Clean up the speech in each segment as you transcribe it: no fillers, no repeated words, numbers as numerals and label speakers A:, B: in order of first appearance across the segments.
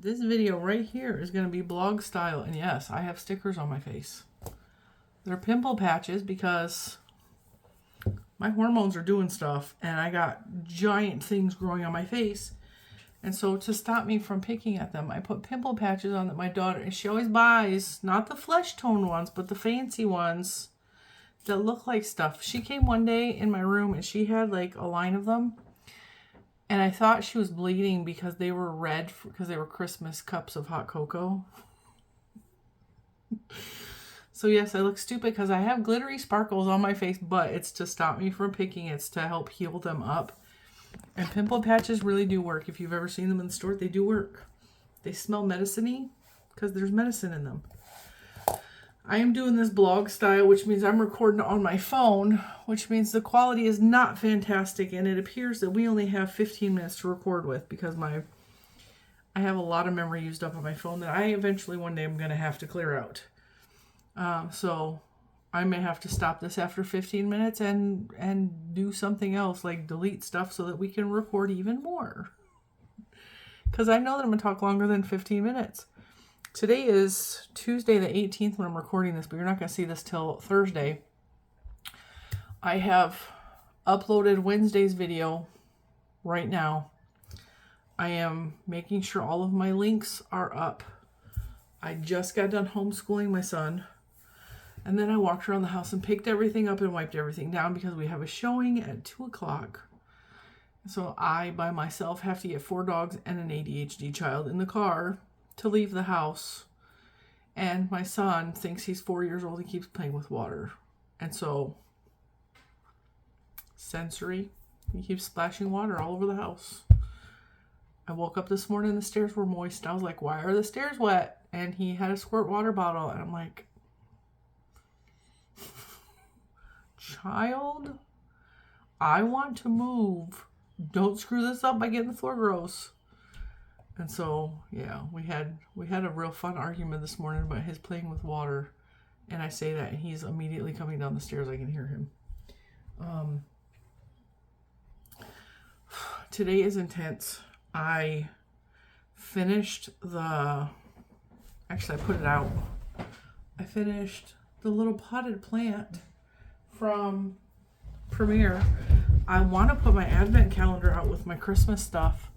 A: This video right here is going to be blog style. And yes, I have stickers on my face. They're pimple patches because my hormones are doing stuff and I got giant things growing on my face. And so to stop me from picking at them, I put pimple patches on that my daughter, and she always buys, not the flesh tone ones, but the fancy ones that look like stuff. She came one day in my room and she had like a line of them. And I thought she was bleeding because they were red, because they were Christmas cups of hot cocoa. So yes, I look stupid because I have glittery sparkles on my face, but it's to stop me from picking. It's to help heal them up. And pimple patches really do work. If you've ever seen them in the store, they do work. They smell medicine-y because there's medicine in them. I am doing this blog style, which means I'm recording on my phone, which means the quality is not fantastic, and it appears that we only have 15 minutes to record with because I have a lot of memory used up on my phone that I eventually one day I'm going to have to clear out. So I may have to stop this after 15 minutes and do something else, like delete stuff so that we can record even more. Because I know that I'm going to talk longer than 15 minutes. Today is Tuesday the 18th when I'm recording this, but you're not going to see this till Thursday. I have uploaded Wednesday's video right now. I am making sure all of my links are up. I just got done homeschooling my son. And then I walked around the house and picked everything up and wiped everything down because we have a showing at 2 o'clock. So I, by myself, have to get 4 dogs and an ADHD child in the car to leave the house. And my son thinks he's 4 years old and keeps playing with water. And so, sensory, he keeps splashing water all over the house. I woke up this morning and the stairs were moist. I was like, why are the stairs wet? And he had a squirt water bottle. And I'm like, child, I want to move. Don't screw this up by getting the floor gross. And so, yeah, we had a real fun argument this morning about his playing with water. And I say that, and he's immediately coming down the stairs. I can hear him. Today is intense. I finished actually I put it out. I finished the little potted plant from Premier. I want to put my advent calendar out with my Christmas stuff.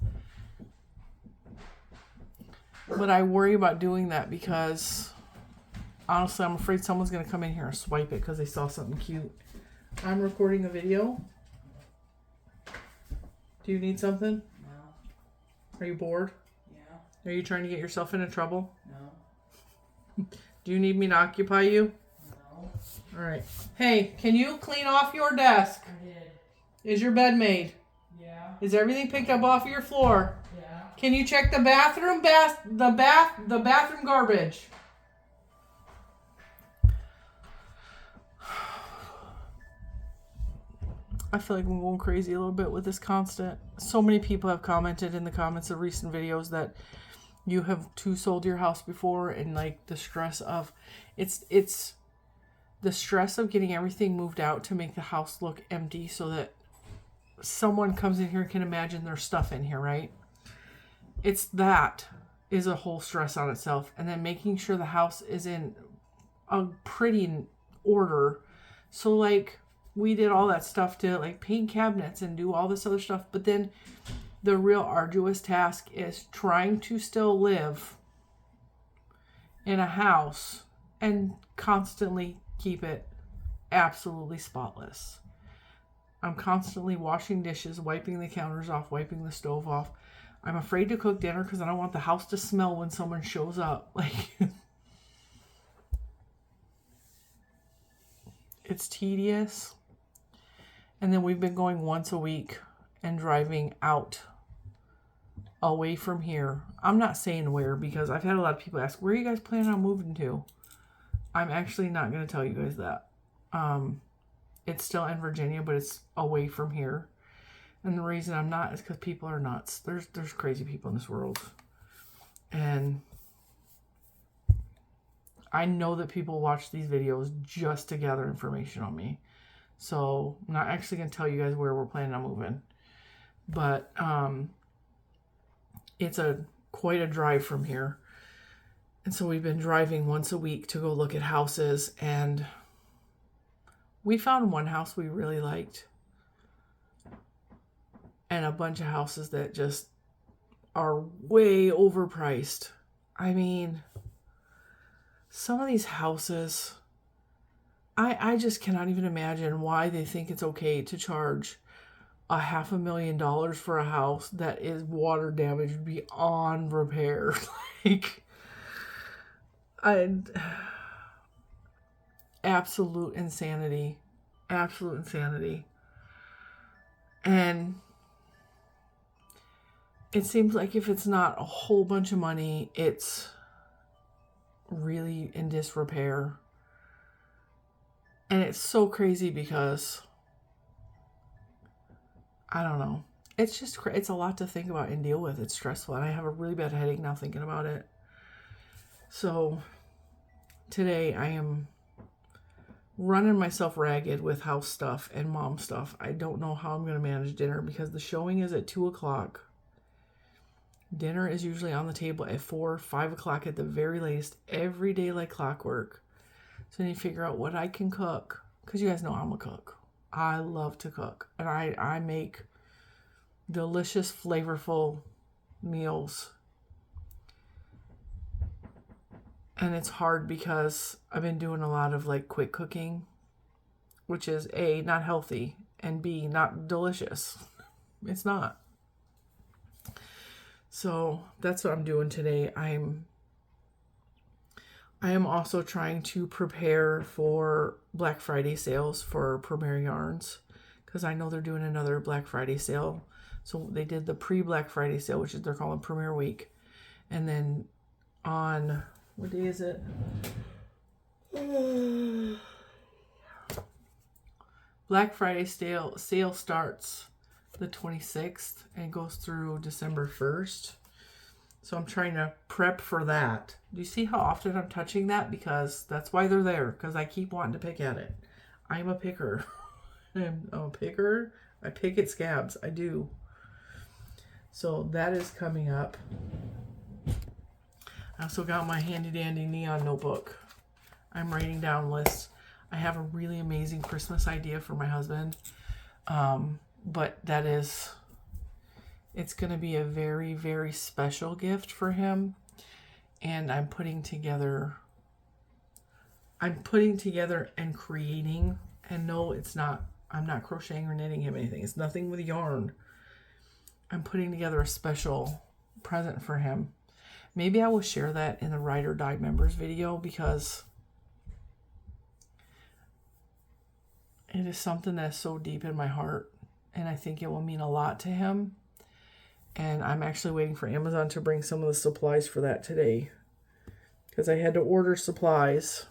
A: But I worry about doing that because honestly, I'm afraid someone's going to come in here and swipe it because they saw something cute. I'm recording a video. Do you need something? No. Are you bored? Yeah. Are you trying to get yourself into trouble? No. Do you need me to occupy you? No. All right. Hey, can you clean off your desk? I did. Is your bed made? Yeah. Is everything picked up off your floor? Yeah. Can you check the bathroom bathroom garbage? I feel like I'm going crazy a little bit with this constant. So many people have commented in the comments of recent videos that you have sold your house before, and like the stress of it's the stress of getting everything moved out to make the house look empty so that someone comes in here and can imagine there's stuff in here, right? That is a whole stress on itself. And then making sure the house is in a pretty order. So like we did all that stuff to like paint cabinets and do all this other stuff. But then the real arduous task is trying to still live in a house and constantly keep it absolutely spotless. I'm constantly washing dishes, wiping the counters off, wiping the stove off. I'm afraid to cook dinner because I don't want the house to smell when someone shows up. Like, it's tedious. And then we've been going once a week and driving out away from here. I'm not saying where because I've had a lot of people ask, where are you guys planning on moving to? I'm actually not going to tell you guys that. It's still in Virginia, but it's away from here. And the reason I'm not is because people are nuts. There's crazy people in this world. And I know that people watch these videos just to gather information on me. So I'm not actually going to tell you guys where we're planning on moving. But it's a quite a drive from here. And so we've been driving once a week to go look at houses, and we found one house we really liked and a bunch of houses that just are way overpriced. I mean, some of these houses, I just cannot even imagine why they think it's okay to charge $500,000 for a house that is water damaged beyond repair. Like, absolute insanity. Absolute insanity. And it seems like if it's not a whole bunch of money, it's really in disrepair. And it's so crazy because, I don't know. It's just, it's a lot to think about and deal with. It's stressful. And I have a really bad headache now thinking about it. So today I am running myself ragged with house stuff and mom stuff. I don't know how I'm going to manage dinner because the showing is at 2 o'clock. Dinner is usually on the table at 4, 5 o'clock at the very latest, every day like clockwork. So I need to figure out what I can cook. Because you guys know I'm a cook. I love to cook. And I make delicious, flavorful meals. And it's hard because I've been doing a lot of like quick cooking, which is A, not healthy, and B, not delicious. It's not. So that's what I'm doing today. I am also trying to prepare for Black Friday sales for Premier Yarns, because I know they're doing another Black Friday sale. So they did the pre-Black Friday sale, which is they're calling Premier Week. And then on, what day is it? Black Friday sale starts the 26th and goes through December 1st. So I'm trying to prep for that. Do you see how often I'm touching that? Because that's why they're there. Because I keep wanting to pick at it. I'm a picker. I'm a picker. I pick at scabs. I do. So that is coming up. I also got my handy dandy neon notebook. I'm writing down lists. I have a really amazing Christmas idea for my husband. But that is, it's going to be a very, very special gift for him. And I'm putting together and creating, and no, it's not, I'm not crocheting or knitting him anything. It's nothing with yarn. I'm putting together a special present for him. Maybe I will share that in the Ride or Die members video, because it is something that's so deep in my heart, and I think it will mean a lot to him. And I'm actually waiting for Amazon to bring some of the supplies for that today, because I had to order supplies.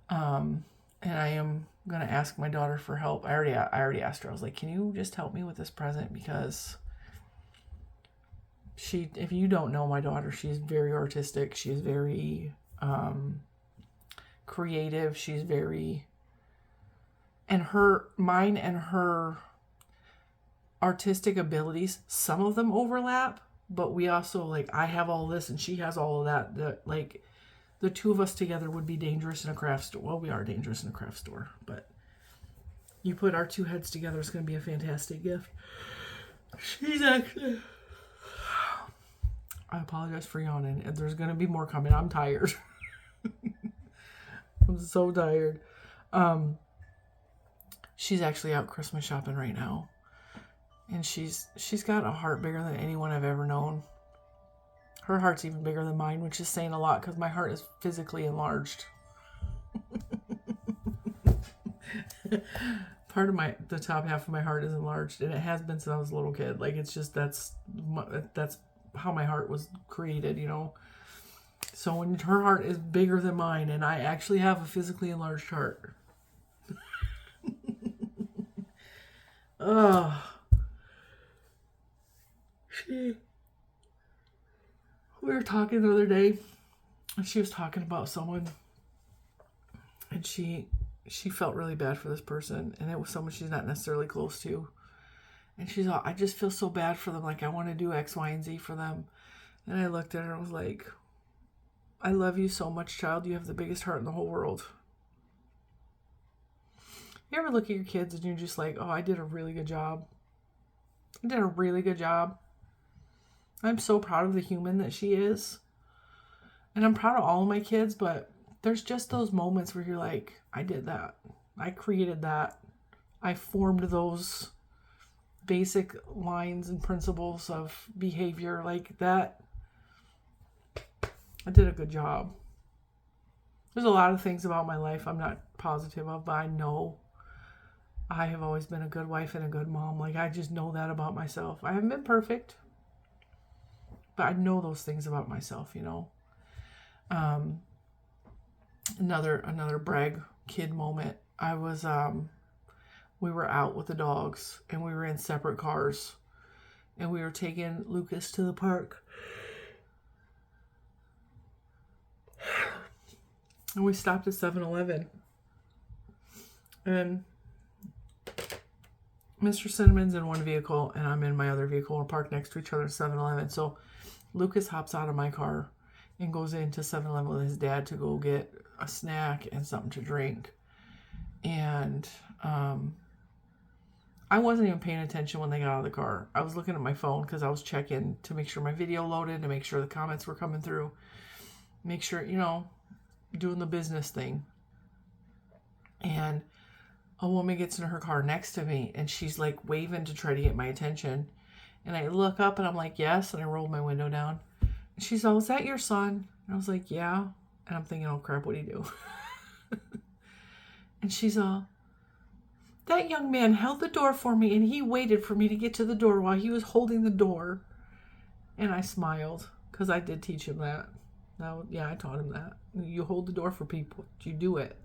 A: And I am going to ask my daughter for help. I already asked her. I was like, can you just help me with this present? Because if you don't know my daughter, she's very artistic. She's very creative. She's very, and mine and her artistic abilities, some of them overlap, but we also, like, I have all this and she has all of that, like, the two of us together would be dangerous in a craft store. Well, we are dangerous in a craft store, but you put our two heads together, it's going to be a fantastic gift. She's actually, I apologize for yawning. There's going to be more coming. I'm tired. I'm so tired. She's actually out Christmas shopping right now. And she's got a heart bigger than anyone I've ever known. Her heart's even bigger than mine, which is saying a lot, because my heart is physically enlarged. Part of the top half of my heart is enlarged, and it has been since I was a little kid. Like, it's just, that's how my heart was created, you know. So when her heart is bigger than mine, and I actually have a physically enlarged heart. We were talking the other day, and she was talking about someone, and she felt really bad for this person, and it was someone she's not necessarily close to. And she's all, I just feel so bad for them. Like, I want to do X, Y, and Z for them. And I looked at her and was like, I love you so much, child. You have the biggest heart in the whole world. You ever look at your kids and you're just like, oh, I did a really good job. I did a really good job. I'm so proud of the human that she is. And I'm proud of all of my kids, but there's just those moments where you're like, I did that. I created that. I formed those basic lines and principles of behavior like that. I did a good job. There's a lot of things about my life I'm not positive of, but I know I have always been a good wife and a good mom. Like, I just know that about myself. I haven't been perfect, but I know those things about myself, you know. Another brag kid moment. I was we were out with the dogs and we were in separate cars and we were taking Lucas to the park. And we stopped at 7-Eleven. And Mr. Cinnamon's in one vehicle and I'm in my other vehicle. We're parked next to each other at 7-Eleven. So Lucas hops out of my car and goes into 7-Eleven with his dad to go get a snack and something to drink. And I wasn't even paying attention when they got out of the car. I was looking at my phone because I was checking to make sure my video loaded, to make sure the comments were coming through. Make sure, you know, doing the business thing. And a woman gets in her car next to me and she's like waving to try to get my attention. And I look up and I'm like, yes. And I rolled my window down. And she's all, is that your son? And I was like, yeah. And I'm thinking, oh crap, what'd he do? And she's all, that young man held the door for me and he waited for me to get to the door while he was holding the door. And I smiled because I did teach him that. Now, yeah, I taught him that. You hold the door for people. You do it.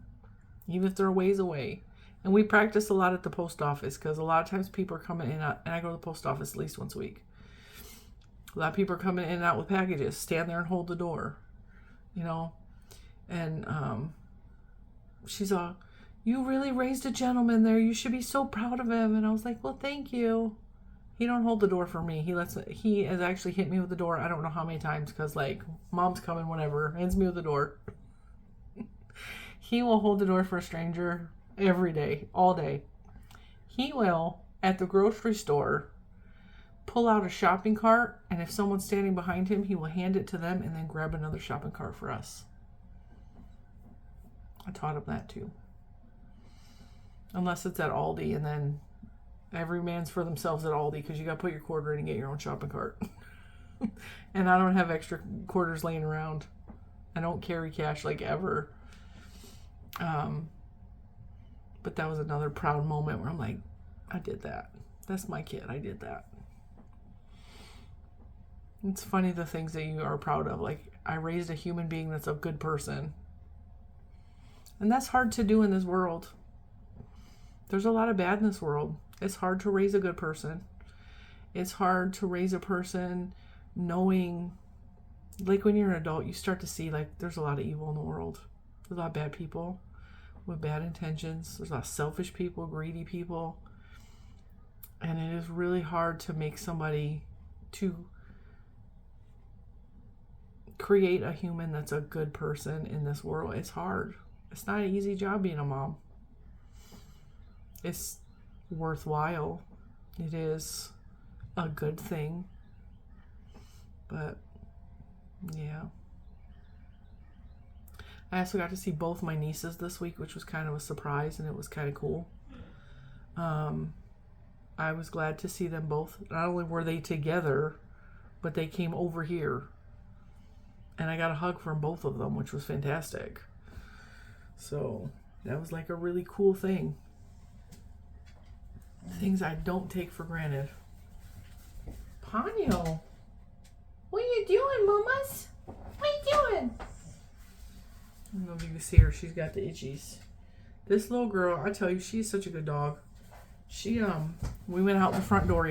A: Even if they're a ways away. And we practice a lot at the post office because a lot of times people are coming in and out, and I go to the post office at least once a week. A lot of people are coming in and out with packages. Stand there and hold the door. You know? And she's all, you really raised a gentleman there. You should be so proud of him. And I was like, well, thank you. He don't hold the door for me. He has actually hit me with the door I don't know how many times because, like, mom's coming whenever. Hands me with the door. He will hold the door for a stranger every day, all day. He will, at the grocery store, pull out a shopping cart, and if someone's standing behind him, he will hand it to them and then grab another shopping cart for us. I taught him that too. Unless it's at Aldi, and then every man's for themselves at Aldi because you got to put your quarter in and get your own shopping cart. And I don't have extra quarters laying around. I don't carry cash like ever. But that was another proud moment where I'm like, I did that. That's my kid. I did that. It's funny the things that you are proud of. Like, I raised a human being that's a good person. And that's hard to do in this world. There's a lot of bad in this world. It's hard to raise a good person. It's hard to raise a person knowing, like when you're an adult, you start to see like there's a lot of evil in the world. There's a lot of bad people with bad intentions. There's a lot of selfish people, greedy people. And it is really hard to make somebody to create a human that's a good person in this world. It's hard. It's not an easy job being a mom. It's worthwhile. It is a good thing. But, yeah. I also got to see both my nieces this week, which was kind of a surprise, and it was kind of cool. I was glad to see them both. Not only were they together, but they came over here. And I got a hug from both of them, which was fantastic. So, that was like a really cool thing. Things I don't take for granted. Ponyo, what are you doing, mamas? What are you doing? I don't know if you can see her. She's got the itchies. This little girl, I tell you, she's such a good dog. She, we went out the front door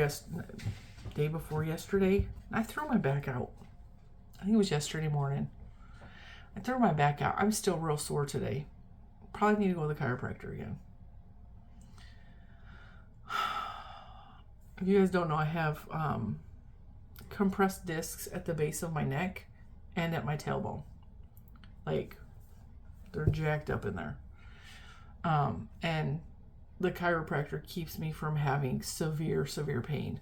A: day before yesterday. I threw my back out. I think it was yesterday morning. I threw my back out. I'm still real sore today. Probably need to go to the chiropractor again. If you guys don't know, I have compressed discs at the base of my neck and at my tailbone. Like, they're jacked up in there. And the chiropractor keeps me from having severe pain.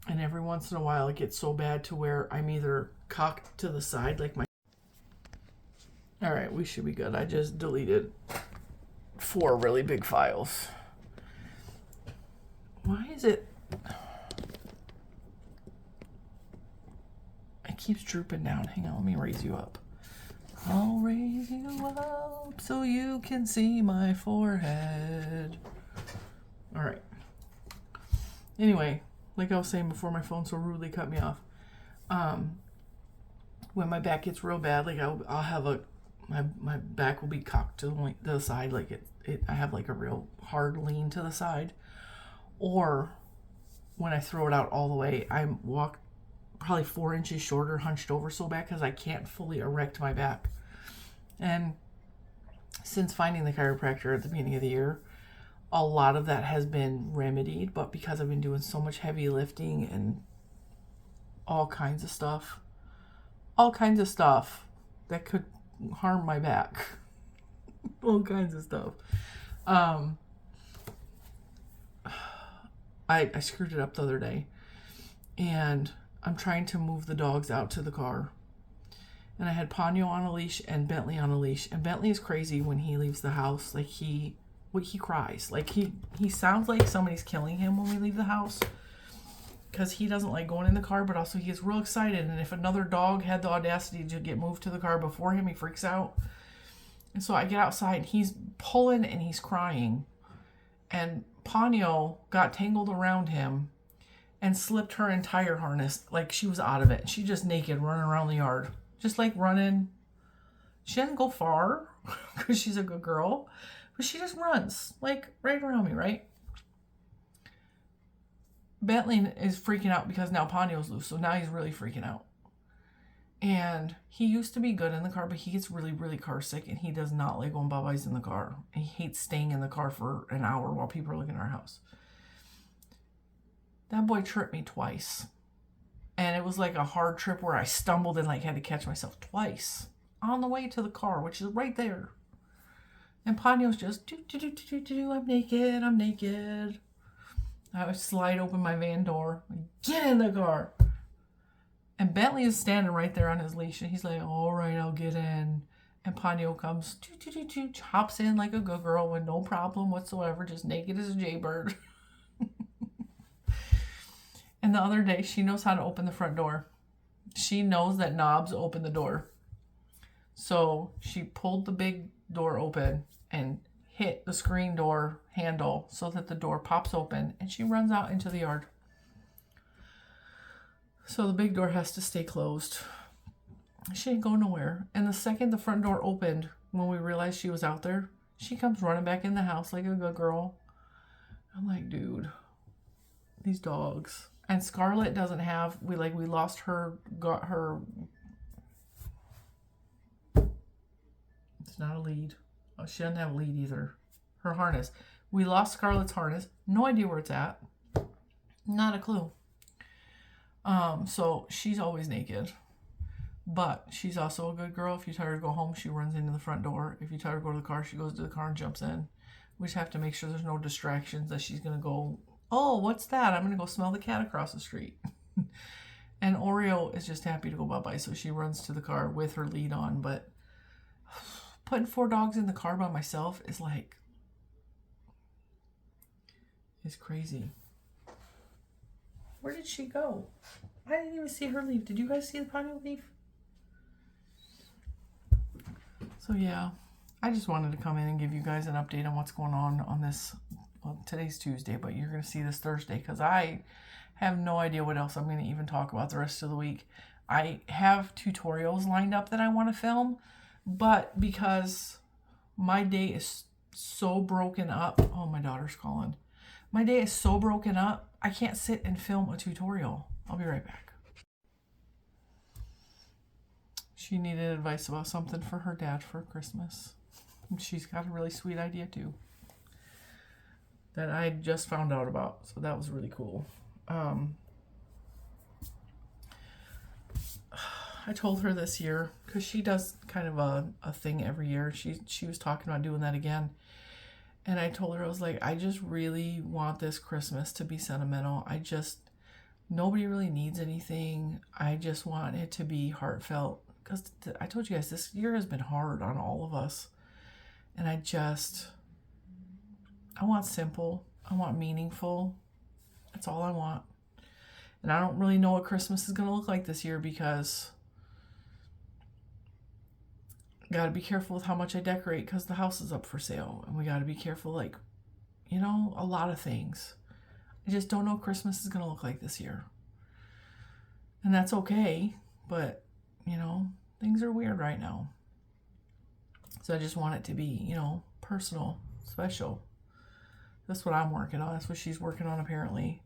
A: And every once in a while it gets so bad to where I'm either cocked to the side like my... All right, we should be good. I just deleted 4 really big files. Why is it... It keeps drooping down. Hang on, let me raise you up. I'll raise you up so you can see my forehead. All right. Anyway, like I was saying before my phone so rudely cut me off. When my back gets real bad, like I'll have my back will be cocked to the side, like I have like a real hard lean to the side. Or when I throw it out all the way, I walk probably 4 inches shorter, hunched over so bad because I can't fully erect my back. And since finding the chiropractor at the beginning of the year, a lot of that has been remedied, but because I've been doing so much heavy lifting and all kinds of stuff that could harm my back, all kinds of stuff. I screwed it up the other day, and I'm trying to move the dogs out to the car. And I had Ponyo on a leash and Bentley on a leash. And Bentley is crazy when he leaves the house. Like he cries. Like he sounds like somebody's killing him when we leave the house. Because he doesn't like going in the car, but also he gets real excited. And if another dog had the audacity to get moved to the car before him, he freaks out. And so I get outside and he's pulling and he's crying. And Ponyo got tangled around him and slipped her entire harness. Like she was out of it. She just naked running around the yard. Just like running. She doesn't go far because she's a good girl. But she just runs like right around me, right? Bentley is freaking out because now Ponyo's loose. So now he's really freaking out. And he used to be good in the car, but he gets really car sick. And he does not like when Bubba's in the car. And he hates staying in the car for an hour while people are looking at our house. That boy tripped me twice. And it was like a hard trip where I stumbled and like had to catch myself twice on the way to the car, which is right there. And Ponyo's just, I'm naked. I would slide open my van door, get in the car. And Bentley is standing right there on his leash. And he's like, all right, I'll get in. And Ponyo comes, hops in like a good girl with no problem whatsoever, just naked as a jaybird. And the other day, she knows how to open the front door. She knows that knobs open the door. So she pulled the big door open and hit the screen door handle so that the door pops open and she runs out into the yard. So the big door has to stay closed. She ain't going nowhere. And the second the front door opened, when we realized she was out there, she comes running back in the house like a good girl. I'm like, dude, these dogs. And Scarlett doesn't have, we lost her, got her, it's not a lead. Oh, she doesn't have a lead either. Her harness. We lost Scarlett's harness. No idea where it's at. Not a clue. So she's always naked. But she's also a good girl. If you tell her to go home, she runs into the front door. If you tell her to go to the car, she goes to the car and jumps in. We just have to make sure there's no distractions that she's going to go, oh, what's that? I'm going to go smell the cat across the street. And Oreo is just happy to go bye-bye, so she runs to the car with her lead on. But putting 4 dogs in the car by myself is like, it's crazy. Where did she go? I didn't even see her leave. Did you guys see the Ponyo leave? So yeah, I just wanted to come in and give you guys an update on what's going on this. Well, today's Tuesday, but you're going to see this Thursday because I have no idea what else I'm going to even talk about the rest of the week. I have tutorials lined up that I want to film, but because my day is so broken up. Oh, my daughter's calling. My day is so broken up, I can't sit and film a tutorial. I'll be right back. She needed advice about something for her dad for Christmas. And she's got a really sweet idea too that I just found out about. So that was really cool. I told her this year, because she does kind of a thing every year. She was talking about doing that again. And I told her, I was like, I just really want this Christmas to be sentimental. Nobody really needs anything. I just want it to be heartfelt. Because I told you guys, this year has been hard on all of us. And I want simple. I want meaningful. That's all I want. And I don't really know what Christmas is going to look like this year because I got to be careful with how much I decorate because the house is up for sale. And we got to be careful, like, a lot of things. I just don't know what Christmas is going to look like this year. And that's okay. But, things are weird right now. So I just want it to be, personal, special. That's what I'm working on. That's what she's working on, apparently.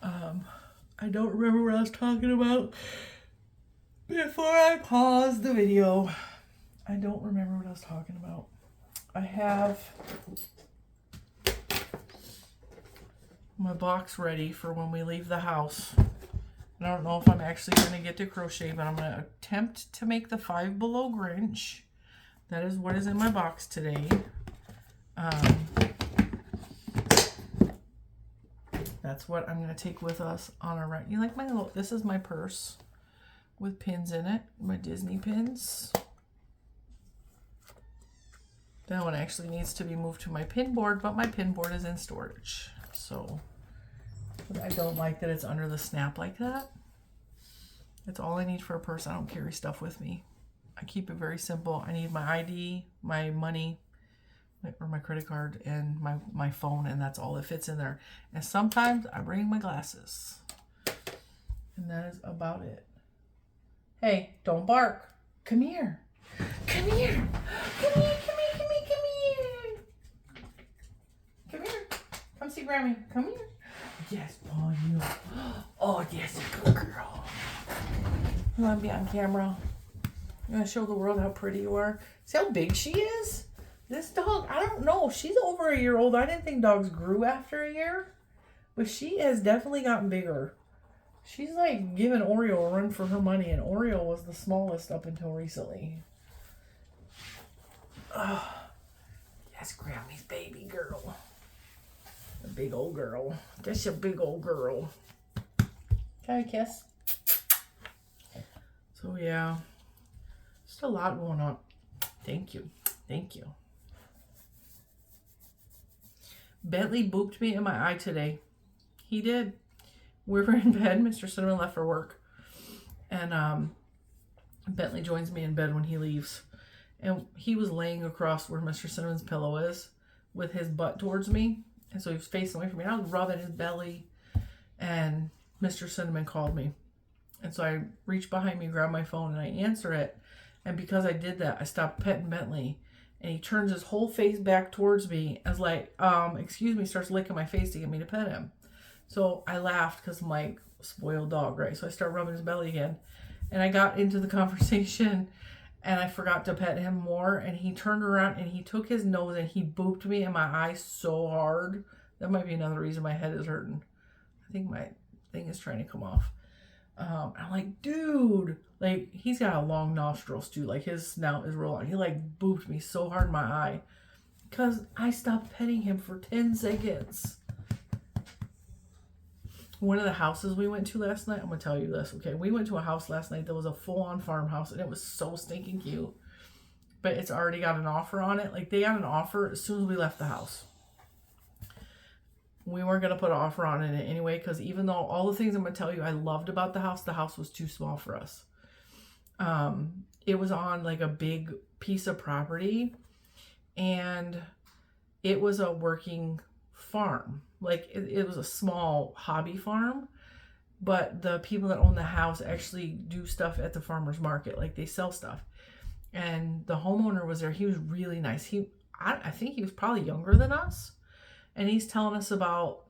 A: I don't remember what I was talking about before I paused the video. I don't remember what I was talking about. I have my box ready for when we leave the house. I don't know if I'm actually going to get to crochet, but I'm going to attempt to make the Five Below Grinch. That is what is in my box today. That's what I'm going to take with us on our ride. You like my little, this is my purse with pins in it, my Disney pins. That one actually needs to be moved to my pin board, but my pin board is in storage. So I don't like that it's under the snap like that. That's all I need for a purse. I don't carry stuff with me. I keep it very simple. I need my ID, my money, or my credit card, and my phone, and that's all that fits in there. And sometimes I bring my glasses. And that is about it. Hey, don't bark. Come here. Come here. Come here, come here, come here, come here. Come here. Come see Grammy. Come here. Yes, Paul, you. Oh, yes, good girl. You want to be on camera? You want to show the world how pretty you are? See how big she is? This dog, I don't know. She's over a year old. I didn't think dogs grew after a year. But she has definitely gotten bigger. She's like giving Oreo a run for her money. And Oreo was the smallest up until recently. Oh, yes, Grammy's baby girl. A big old girl. Just a big old girl. Can I kiss? So yeah. Just a lot going on. Thank you. Thank you. Bentley booped me in my eye today. He did. We were in bed. Mr. Cinnamon left for work. And Bentley joins me in bed when he leaves. And he was laying across where Mr. Cinnamon's pillow is with his butt towards me. And so he was facing away from me. I was rubbing his belly. And Mr. Cinnamon called me. And so I reached behind me, grabbed my phone, and I answer it. And because I did that, I stopped petting Bentley. And he turns his whole face back towards me as like, excuse me, starts licking my face to get me to pet him. So I laughed because I'm like, spoiled dog, right? So I start rubbing his belly again. And I got into the conversation and I forgot to pet him more. And he turned around and he took his nose and he booped me in my eye so hard. That might be another reason my head is hurting. I think my thing is trying to come off. I'm like, dude, like he's got a long nostrils too. Like his snout is real long. He like booped me so hard in my eye because I stopped petting him for 10 seconds. One of the houses we went to last night, I'm going to tell you this, okay? We went to a house last night that was a full-on farmhouse, and it was so stinking cute. But it's already got an offer on it. Like, they got an offer as soon as we left the house. We weren't going to put an offer on it anyway, because even though all the things I'm going to tell you I loved about the house was too small for us. It was on, like, a big piece of property, and it was a working farm. Like it was a small hobby farm, but the people that own the house actually do stuff at the farmer's market. Like they sell stuff. And the homeowner was there. He was really nice. I think he was probably younger than us. And he's telling us about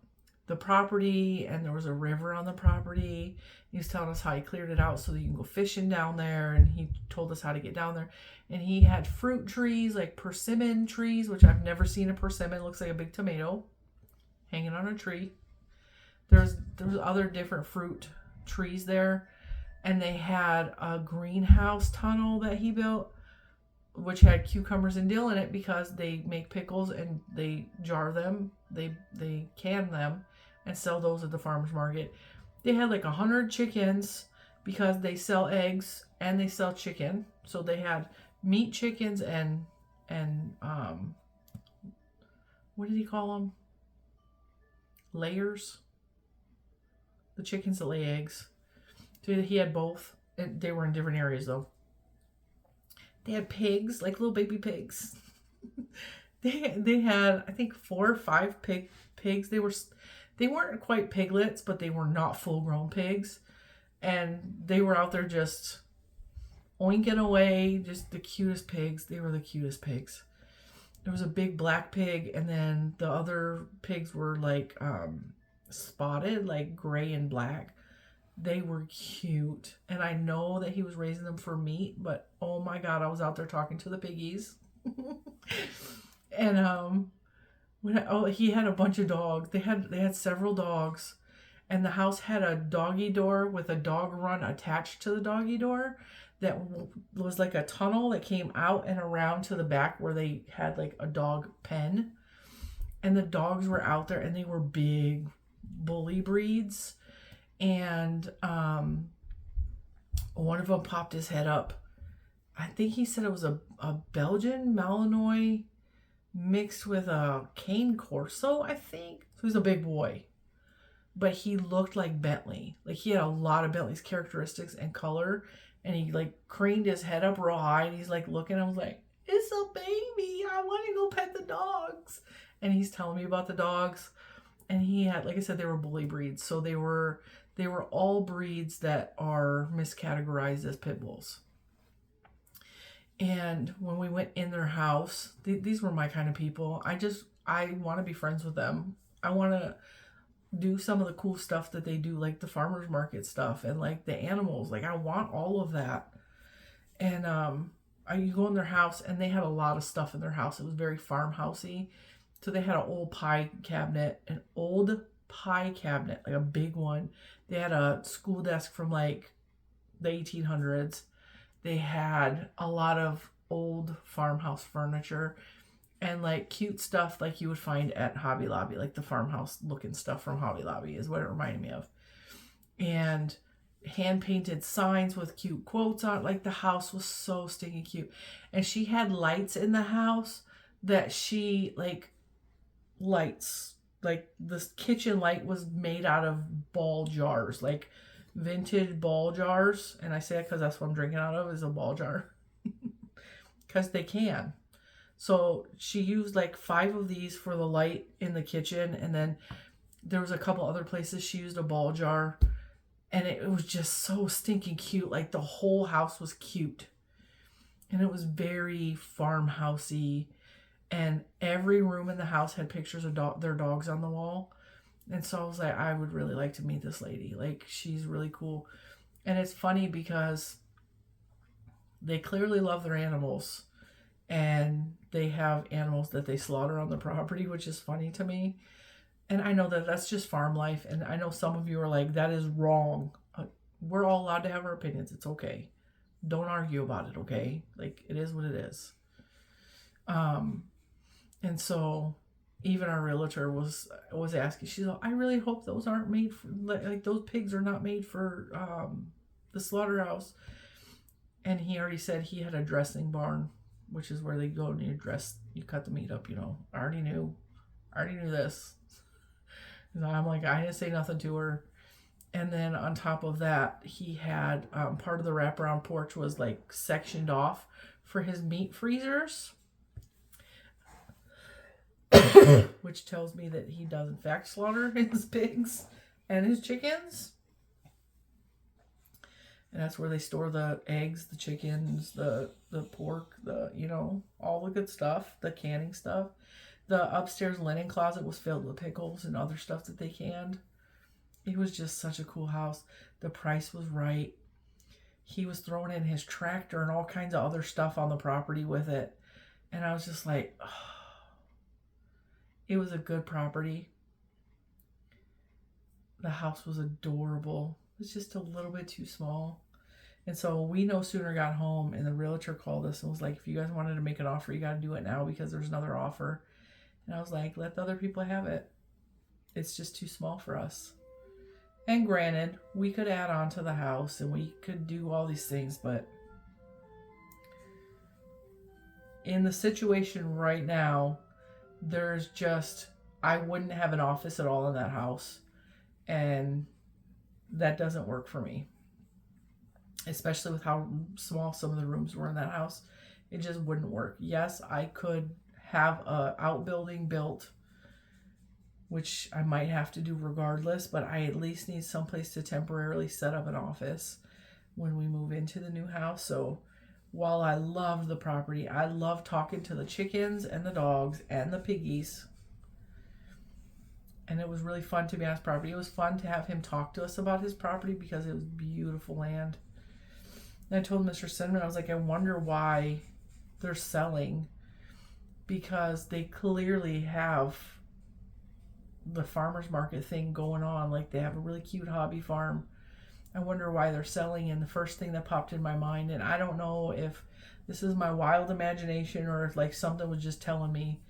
A: the property, and there was a river on the property. He was telling us how he cleared it out so that you can go fishing down there. And he told us how to get down there. And he had fruit trees, like persimmon trees, which I've never seen a persimmon. It looks like a big tomato hanging on a tree. There's other different fruit trees there, and they had a greenhouse tunnel that he built, which had cucumbers and dill in it because they make pickles and they jar them, they can them and sell those at the farmer's market. They had like 100 chickens because they sell eggs and they sell chicken. So they had meat chickens and what did he call them? Layers. The chickens that lay eggs. So he had both. They were in different areas though. They had pigs, like little baby pigs. they had, I think, 4 or 5 pigs. They weren't quite piglets, but they were not full grown pigs. And they were out there just oinking away, just the cutest pigs. They were the cutest pigs. There was a big black pig, and then the other pigs were like spotted, like gray and black. They were cute. And I know that he was raising them for meat, but oh my God, I was out there talking to the piggies. And he had a bunch of dogs. They had several dogs, and the house had a doggy door with a dog run attached to the doggy door that was like a tunnel that came out and around to the back where they had like a dog pen. And the dogs were out there, and they were big bully breeds. And one of them popped his head up. I think he said it was a Belgian Malinois mixed with a Cane Corso, I think. So he's a big boy. But he looked like Bentley. Like he had a lot of Bentley's characteristics and color. And he like craned his head up real high, and he's like looking. I was like, it's a baby. I want to go pet the dogs. And he's telling me about the dogs. And he had, like I said, they were bully breeds. So they were all breeds that are miscategorized as pit bulls. And when we went in their house, these were my kind of people. I want to be friends with them. I want to do some of the cool stuff that they do, like the farmer's market stuff and like the animals. Like I want all of that. And you go in their house, and they had a lot of stuff in their house. It was very farmhousey. So they had an old pie cabinet, like a big one. They had a school desk from like the 1800s. They had a lot of old farmhouse furniture and like cute stuff like you would find at Hobby Lobby, like the farmhouse looking stuff from Hobby Lobby is what it reminded me of. And hand painted signs with cute quotes on it. Like the house was so stinking cute. And she had lights in the house that she like lights. Like this kitchen light was made out of ball jars, like vintage ball jars. And I say that because that's what I'm drinking out of is a ball jar. Because they can. So she used like 5 of these for the light in the kitchen. And then there was a couple other places she used a ball jar. And it was just so stinking cute. Like the whole house was cute. And it was very farmhousey. And every room in the house had pictures of their dogs on the wall. And so I was like, I would really like to meet this lady. Like, she's really cool. And it's funny because they clearly love their animals. And they have animals that they slaughter on the property, which is funny to me. And I know that that's just farm life. And I know some of you are like, that is wrong. We're all allowed to have our opinions. It's okay. Don't argue about it, okay? Like, it is what it is. And so even our realtor was asking, she's like, I really hope those aren't made for, like those pigs are not made for the slaughterhouse. And he already said he had a dressing barn, which is where they go and you cut the meat up, I already knew this. And I'm like, I didn't say nothing to her. And then on top of that, he had part of the wraparound porch was like sectioned off for his meat freezers. Which tells me that he does in fact slaughter his pigs and his chickens. And that's where they store the eggs, the chickens, the pork, all the good stuff, the canning stuff. The upstairs linen closet was filled with pickles and other stuff that they canned. It was just such a cool house. The price was right. He was throwing in his tractor and all kinds of other stuff on the property with it. And I was just like, oh. It was a good property. The house was adorable. It was just a little bit too small. And so we no sooner got home and the realtor called us and was like, if you guys wanted to make an offer, you got to do it now because there's another offer. And I was like, let the other people have it. It's just too small for us. And granted, we could add on to the house and we could do all these things, but in the situation right now, there's just, I wouldn't have an office at all in that house. And that doesn't work for me. Especially with how small some of the rooms were in that house. It just wouldn't work. Yes, I could have a outbuilding built, which I might have to do regardless, but I at least need someplace to temporarily set up an office when we move into the new house. So while I love the property, I love talking to the chickens and the dogs and the piggies. And it was really fun to be on his property. It was fun to have him talk to us about his property because it was beautiful land. And I told Mr. Cinnamon, I was like, I wonder why they're selling, because they clearly have the farmer's market thing going on. Like, they have a really cute hobby farm. I wonder why they're selling. And the first thing that popped in my mind, and I don't know if this is my wild imagination or if like something was just telling me,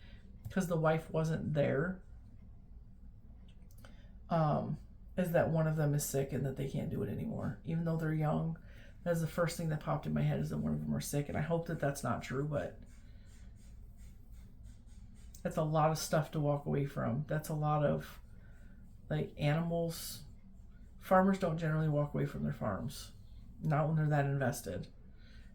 A: because the wife wasn't there, is that one of them is sick and that they can't do it anymore, even though they're young. That's the first thing that popped in my head, is that one of them are sick. And I hope that that's not true, but that's a lot of stuff to walk away from. That's a lot of, like, animals. Farmers don't generally walk away from their farms, not when they're that invested.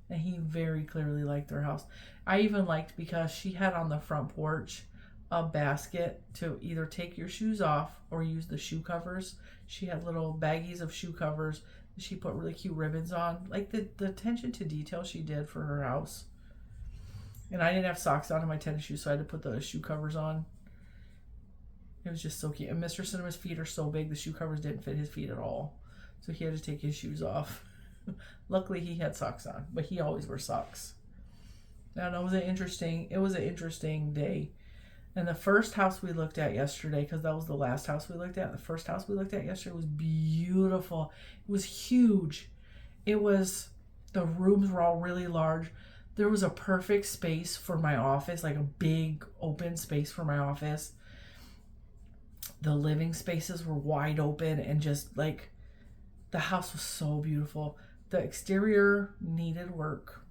A: And he very clearly liked their house. I even liked, because she had on the front porch a basket to either take your shoes off or use the shoe covers. She had little baggies of shoe covers. She put really cute ribbons on. Like, the attention to detail she did for her house. And I didn't have socks on in my tennis shoes, so I had to put the shoe covers on. It was just so cute. And Mr. Cinema's feet are so big, the shoe covers didn't fit his feet at all. So he had to take his shoes off. Luckily, he had socks on, but he always wears socks. Now, it was an interesting day. And the first house we looked at yesterday, because that was the last house we looked at, the first house we looked at yesterday was beautiful. It was huge. The rooms were all really large. There was a perfect space for my office, like a big open space for my office. The living spaces were wide open, and just like, the house was so beautiful. The exterior needed work.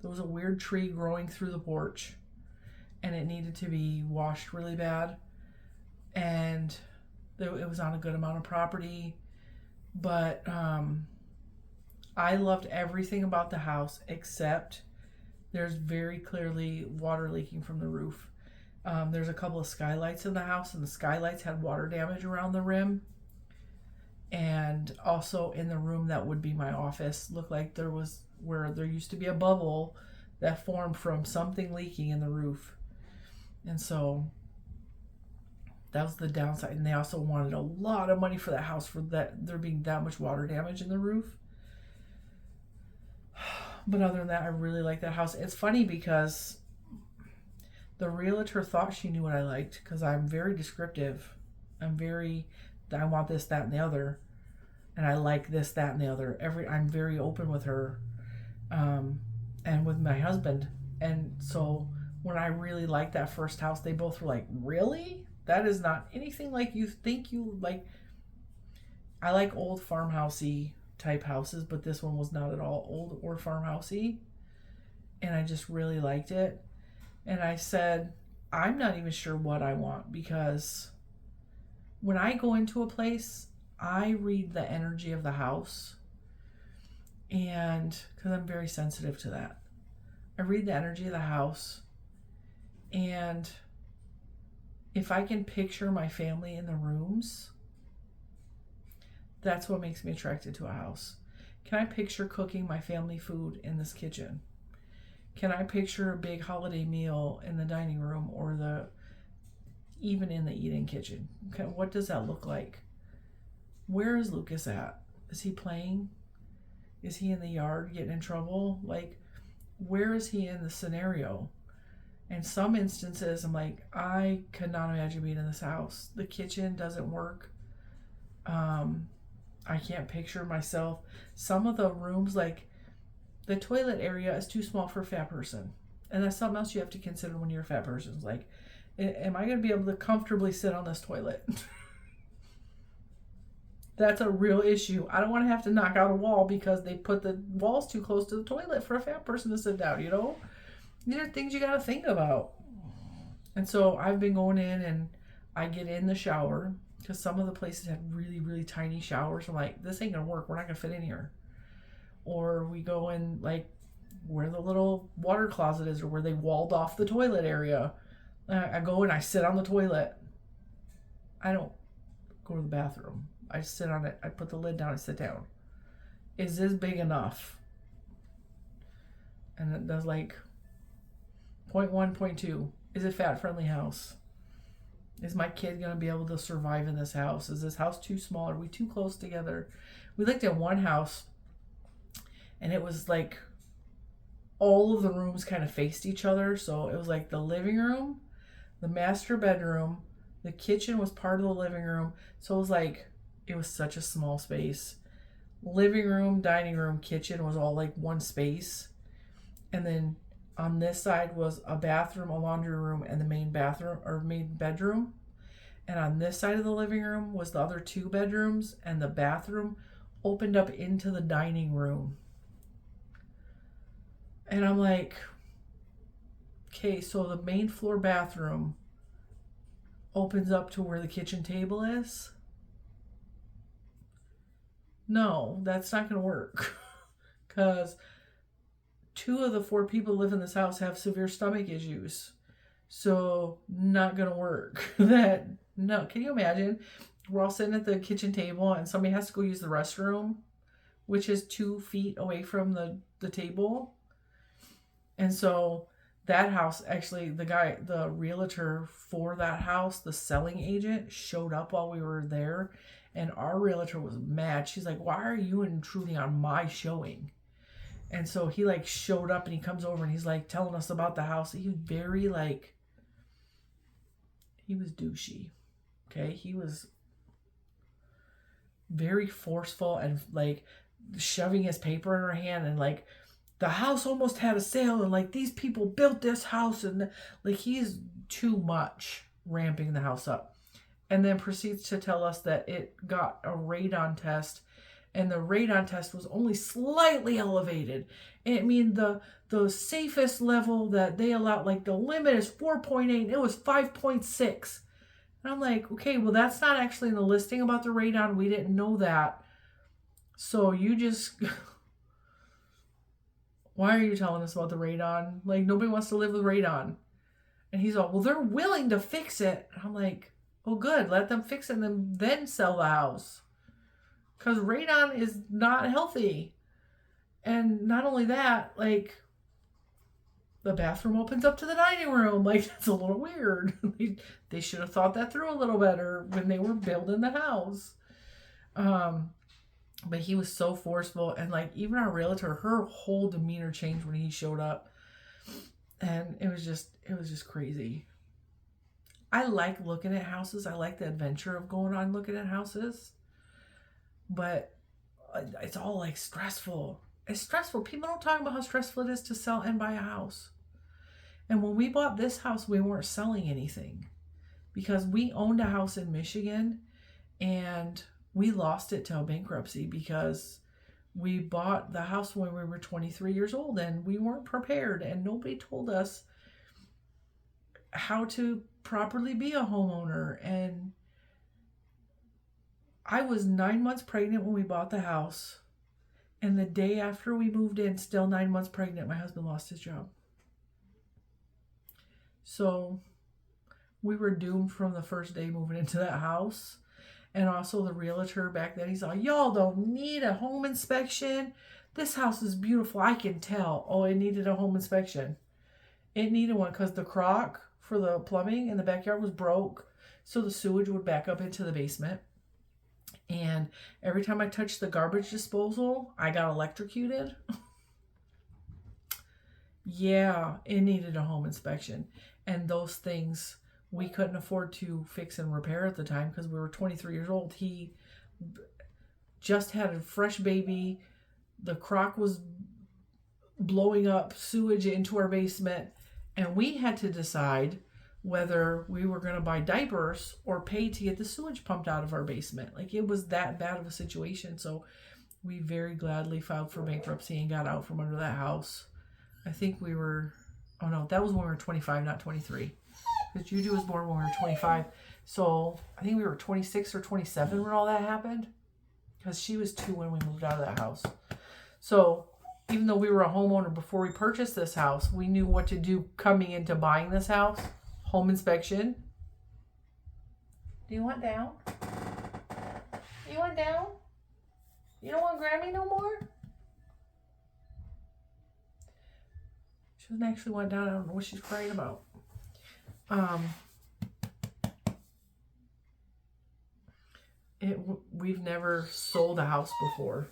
A: There was a weird tree growing through the porch, and it needed to be washed really bad. And it was on a good amount of property. But I loved everything about the house, except there's very clearly water leaking from the roof. There's a couple of skylights in the house, and the skylights had water damage around the rim. And also in the room that would be my office, looked like there used to be a bubble that formed from something leaking in the roof. And so that was the downside. And they also wanted a lot of money for that house, for that there being that much water damage in the roof. But other than that, I really like that house. It's funny because the realtor thought she knew what I liked, because I'm very descriptive. I want this, that, and the other. And I like this, that, and the other. I'm very open with her, and with my husband. And so when I really liked that first house, they both were like, really? That is not anything like you think you like. I like old farmhousey type houses, but this one was not at all old or farmhousey. And I just really liked it. And I said, I'm not even sure what I want, because when I go into a place, I read the energy of the house. And because I'm very sensitive to that, I read the energy of the house. And if I can picture my family in the rooms, that's what makes me attracted to a house. Can I picture cooking my family food in this kitchen? Can I picture a big holiday meal in the dining room, or even in the eating kitchen? Okay, what does that look like? Where is Lucas at? Is he playing? Is he in the yard getting in trouble? Like, where is he in the scenario? In some instances, I'm like, I could not imagine being in this house. The kitchen doesn't work. I can't picture myself. Some of the rooms, like the toilet area, is too small for a fat person. And that's something else you have to consider when you're a fat person. It's like, am I going to be able to comfortably sit on this toilet? That's a real issue. I don't want to have to knock out a wall because they put the walls too close to the toilet for a fat person to sit down, you know? These are things you got to think about. And so I've been going in and I get in the shower because some of the places have really, really tiny showers. I'm like, this ain't going to work. We're not going to fit in here. Or we go in like where the little water closet is or where they walled off the toilet area. I go and I sit on the toilet. I don't go to the bathroom. I sit on it. I put the lid down and sit down. Is this big enough? And it does like 0.1, 0.2. Is it fat friendly house? Is my kid going to be able to survive in this house? Is this house too small? Are we too close together? We looked at one house and it was like all of the rooms kind of faced each other. So it was like the living room, the master bedroom, the kitchen was part of the living room. So it was like, it was such a small space. Living room, dining room, kitchen was all like one space. And then on this side was a bathroom, a laundry room, and the main bathroom or main bedroom. And on this side of the living room was the other two bedrooms, and the bathroom opened up into the dining room. And I'm like, okay, so the main floor bathroom opens up to where the kitchen table is? No, that's not going to work. Because 2 of the 4 people who live in this house have severe stomach issues. So, not going to work. No, can you imagine? We're all sitting at the kitchen table and somebody has to go use the restroom, which is 2 feet away from the table. And so that house, actually, the realtor for that house, the selling agent, showed up while we were there. And our realtor was mad. She's like, why are you intruding on my showing? And so he like showed up and he comes over and he's like telling us about the house. He was very like, he was douchey. Okay. He was very forceful and like shoving his paper in her hand and like, the house almost had a sale and like these people built this house and like he's too much ramping the house up. And then proceeds to tell us that it got a radon test and the radon test was only slightly elevated. And I mean, the safest level that they allowed, like the limit is 4.8, it was 5.6. And I'm like, okay, well, that's not actually in the listing about the radon. We didn't know that. So you just, why are you telling us about the radon? Like, nobody wants to live with radon. And he's all, well, they're willing to fix it. And I'm like, oh, good. Let them fix it and then sell the house. Because radon is not healthy. And not only that, like, the bathroom opens up to the dining room. Like, that's a little weird. They should have thought that through a little better when they were building the house. But he was so forceful. And, like, even our realtor, her whole demeanor changed when he showed up. And it was just crazy. I like looking at houses. I like the adventure of going on looking at houses. But it's all like stressful. It's stressful. People don't talk about how stressful it is to sell and buy a house. And when we bought this house, we weren't selling anything. Because we owned a house in Michigan and we lost it to a bankruptcy because we bought the house when we were 23 years old and we weren't prepared and nobody told us how to properly be a homeowner. And I was 9 months pregnant when we bought the house. And the day after we moved in, still 9 months pregnant, my husband lost his job. So we were doomed from the first day moving into that house. And also the realtor back then, he's like, y'all don't need a home inspection. This house is beautiful. I can tell. Oh, it needed a home inspection. It needed one because the crock for the plumbing in the backyard was broke. So the sewage would back up into the basement. And every time I touched the garbage disposal, I got electrocuted. Yeah, it needed a home inspection. And those things we couldn't afford to fix and repair at the time because we were 23 years old. just had a fresh baby. The crock was blowing up sewage into our basement, and we had to decide whether we were going to buy diapers or pay to get the sewage pumped out of our basement. Like, it was that bad of a situation. So we very gladly filed for bankruptcy and got out from under that house. I think we were, oh no, that was when we were 25, not 23. Because Juju was born when we were 25. So I think we were 26 or 27 when all that happened. Because she was 2 when we moved out of that house. So even though we were a homeowner before we purchased this house, we knew what to do coming into buying this house. Home inspection. Do you want down? You want down? You don't want Grammy no more? She doesn't actually want down. I don't know what she's crying about. We've never sold a house before.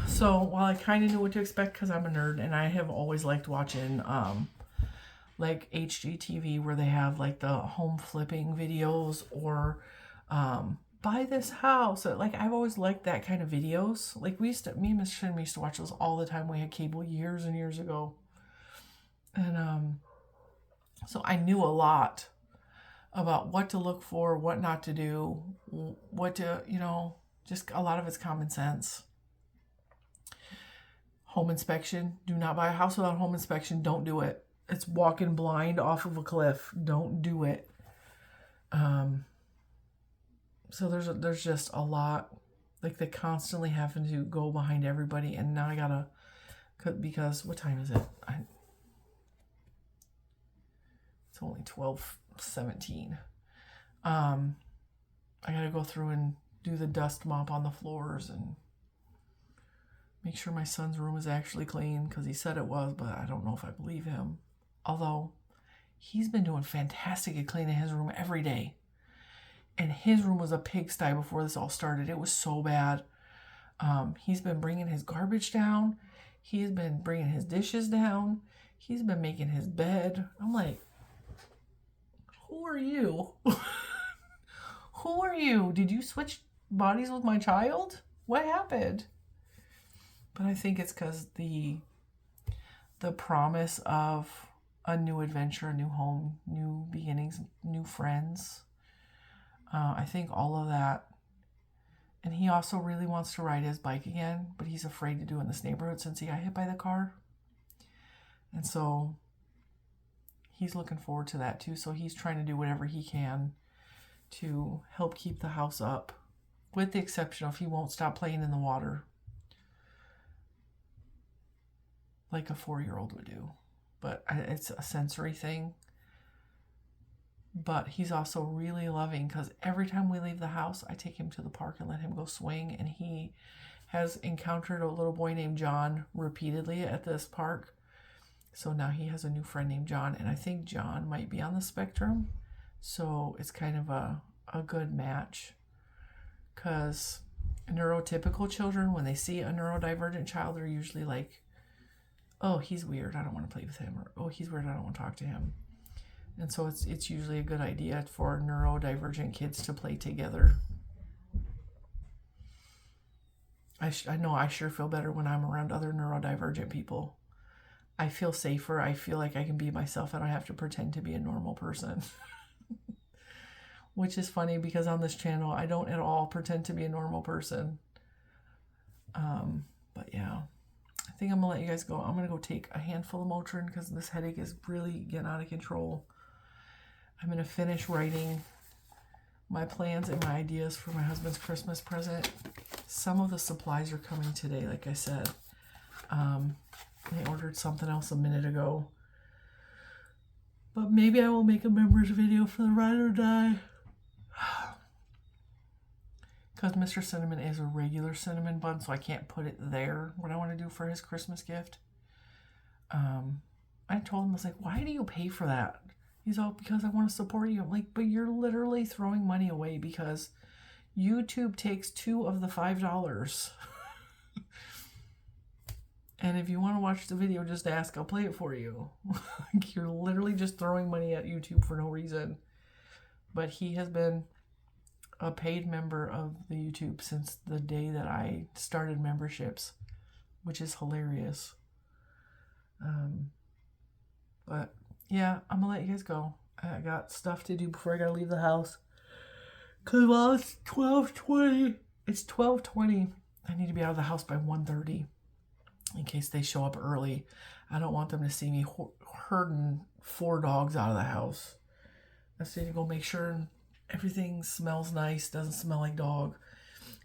A: So while I kind of knew what to expect because I'm a nerd and I have always liked watching like HGTV where they have like the home flipping videos or buy this house. Like, I've always liked that kind of videos. Like, me and Mr. Shin used to watch those all the time. We had cable years and years ago. And so I knew a lot about what to look for, what not to do, what to, just a lot of it's common sense. Home inspection. Do not buy a house without home inspection. Don't do it. It's walking blind off of a cliff. Don't do it. So there's just a lot. Like, they constantly having to go behind everybody. And now I gotta, because what time is it? It's only 12:17. I gotta go through and do the dust mop on the floors and make sure my son's room is actually clean, because he said it was, but I don't know if I believe him. Although, he's been doing fantastic at cleaning his room every day. And his room was a pigsty before this all started. It was so bad. He's been bringing his garbage down. He's been bringing his dishes down. He's been making his bed. I'm like, who are you? Who are you? Did you switch bodies with my child? What happened? But I think it's because the promise of a new adventure, a new home, new beginnings, new friends. I think all of that. And he also really wants to ride his bike again, but he's afraid to do it in this neighborhood since he got hit by the car. And so he's looking forward to that too. So he's trying to do whatever he can to help keep the house up, with the exception of he won't stop playing in the water like a 4-year-old would do. But it's a sensory thing. But he's also really loving, because every time we leave the house, I take him to the park and let him go swing. And he has encountered a little boy named John repeatedly at this park. So now he has a new friend named John. And I think John might be on the spectrum. So it's kind of a good match. Because neurotypical children, when they see a neurodivergent child, they're usually like, oh, he's weird, I don't want to play with him. Or, oh, he's weird, I don't want to talk to him. And so it's usually a good idea for neurodivergent kids to play together. I know I sure feel better when I'm around other neurodivergent people. I feel safer. I feel like I can be myself. I don't have to pretend to be a normal person. Which is funny, because on this channel, I don't at all pretend to be a normal person. But yeah, I think I'm going to let you guys go. I'm going to go take a handful of Motrin because this headache is really getting out of control. I'm going to finish writing my plans and my ideas for my husband's Christmas present. Some of the supplies are coming today, like I said. I ordered something else a minute ago. But maybe I will make a members video for the Ride or Die. Because Mr. Cinnamon is a regular cinnamon bun, so I can't put it there, what I want to do for his Christmas gift. I told him, I was like, why do you pay for that? He's all, because I want to support you. I'm like, but you're literally throwing money away because YouTube takes $2 of the $5. And if you want to watch the video, just ask. I'll play it for you. You're literally just throwing money at YouTube for no reason. but he has been a paid member of the YouTube since the day that I started memberships, which is hilarious. But yeah, I'm gonna let you guys go. I got stuff to do before I gotta leave the house. Cause well, it's 12:20. It's 12:20. I need to be out of the house by 1:30 in case they show up early. I don't want them to see me herding 4 dogs out of the house. I just need to go make sure everything smells nice, doesn't smell like dog.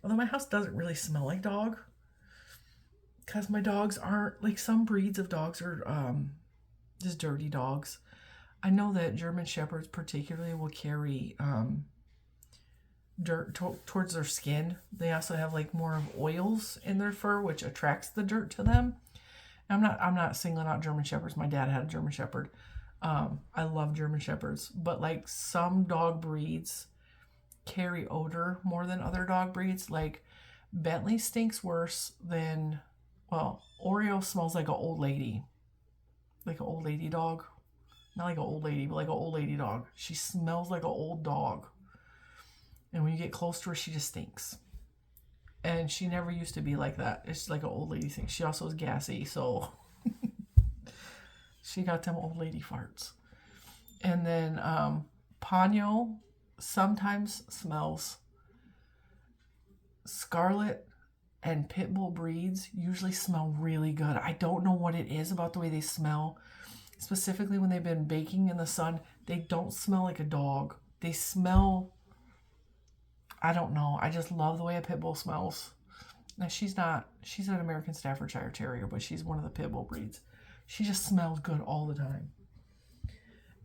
A: Although my house doesn't really smell like dog. Because my dogs aren't, like some breeds of dogs are just dirty dogs. I know that German Shepherds particularly will carry dirt towards their skin. They also have like more of oils in their fur, which attracts the dirt to them. I'm not singling out German Shepherds. My dad had a German Shepherd. I love German Shepherds, but like some dog breeds carry odor more than other dog breeds. Like Bentley stinks worse than, well, Oreo smells like an old lady. Like an old lady dog. Not like an old lady, but like an old lady dog. She smells like an old dog. And when you get close to her, she just stinks. And she never used to be like that. It's like an old lady thing. She also is gassy, so she got them old lady farts. And then Ponyo sometimes smells. Scarlet and pit bull breeds usually smell really good. I don't know what it is about the way they smell. Specifically when they've been baking in the sun, they don't smell like a dog. They smell, I don't know. I just love the way a pit bull smells. Now she's an American Staffordshire Terrier, but she's one of the pit bull breeds. She just smells good all the time.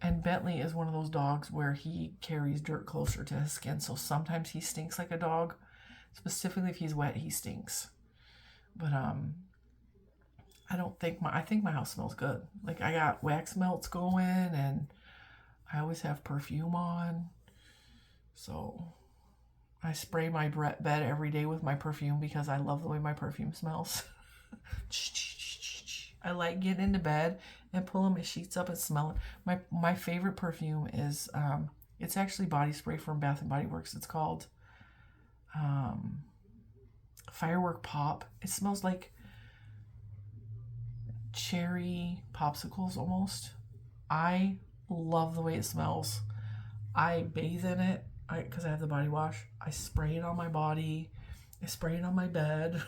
A: And Bentley is one of those dogs where he carries dirt closer to his skin. So sometimes he stinks like a dog. Specifically if he's wet, he stinks. But I think my house smells good. Like I got wax melts going and I always have perfume on. So I spray my bed every day with my perfume because I love the way my perfume smells. I like getting into bed and pulling my sheets up and smelling. My favorite perfume is it's actually body spray from Bath and Body Works. It's called Firework Pop. It smells like cherry popsicles almost. I love the way it smells. I bathe in it because I have the body wash. I spray it on my body. I spray it on my bed.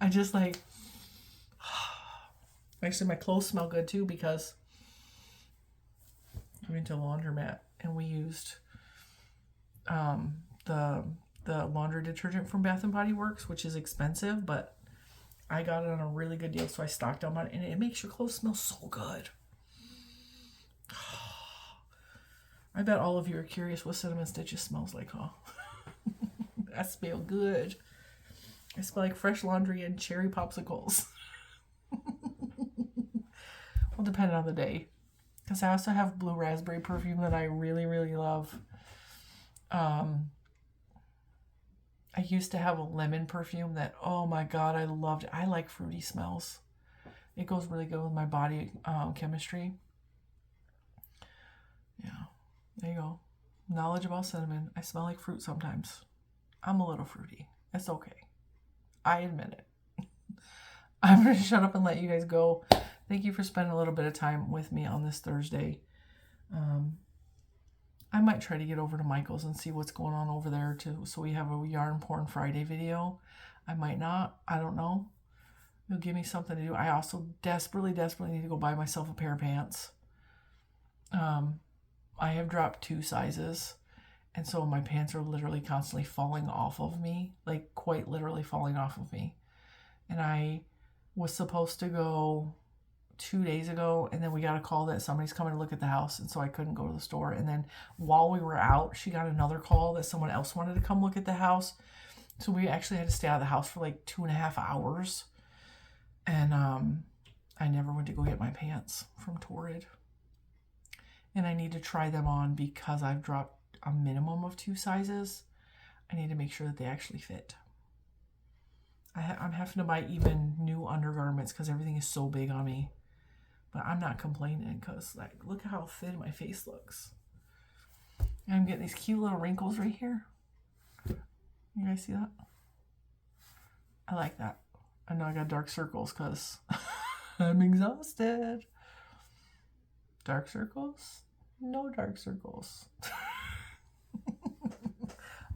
A: I just like, actually my clothes smell good too because we went to a laundromat and we used the laundry detergent from Bath and Body Works, which is expensive, but I got it on a really good deal, so I stocked up on it, and it makes your clothes smell so good. I bet all of you are curious what Cinnamon Stitches smells like, huh? I smell good. I smell like fresh laundry and cherry popsicles. Well, depending on the day. Because I also have blue raspberry perfume that I really, really love. I used to have a lemon perfume that, oh my God, I loved it. I like fruity smells. It goes really good with my body chemistry. Yeah, there you go. Knowledge about cinnamon. I smell like fruit sometimes. I'm a little fruity. It's okay. I admit it. I'm going to shut up and let you guys go. Thank you for spending a little bit of time with me on this Thursday. I might try to get over to Michael's and see what's going on over there too. So we have a Yarn Porn Friday video. I might not. I don't know. It'll give me something to do. I also desperately need to go buy myself a pair of pants. I have dropped 2 sizes. And so my pants are literally constantly falling off of me. Like quite literally falling off of me. And I was supposed to go 2 days ago, and then we got a call that somebody's coming to look at the house, and so I couldn't go to the store. And then while we were out, she got another call that someone else wanted to come look at the house, so we actually had to stay out of the house for like 2.5 hours. And I never went to go get my pants from Torrid, and I need to try them on because I've dropped a minimum of 2 sizes. I need to make sure that they actually fit. I'm having to buy even new undergarments because everything is so big on me. But I'm not complaining because, like, look how thin my face looks. And I'm getting these cute little wrinkles right here. You guys see that? I like that. I know I got dark circles because I'm exhausted. Dark circles? No dark circles.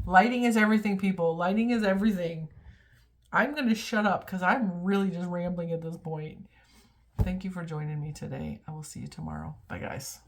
A: Lighting is everything, people. Lighting is everything. I'm going to shut up because I'm really just rambling at this point. Thank you for joining me today. I will see you tomorrow. Bye, guys.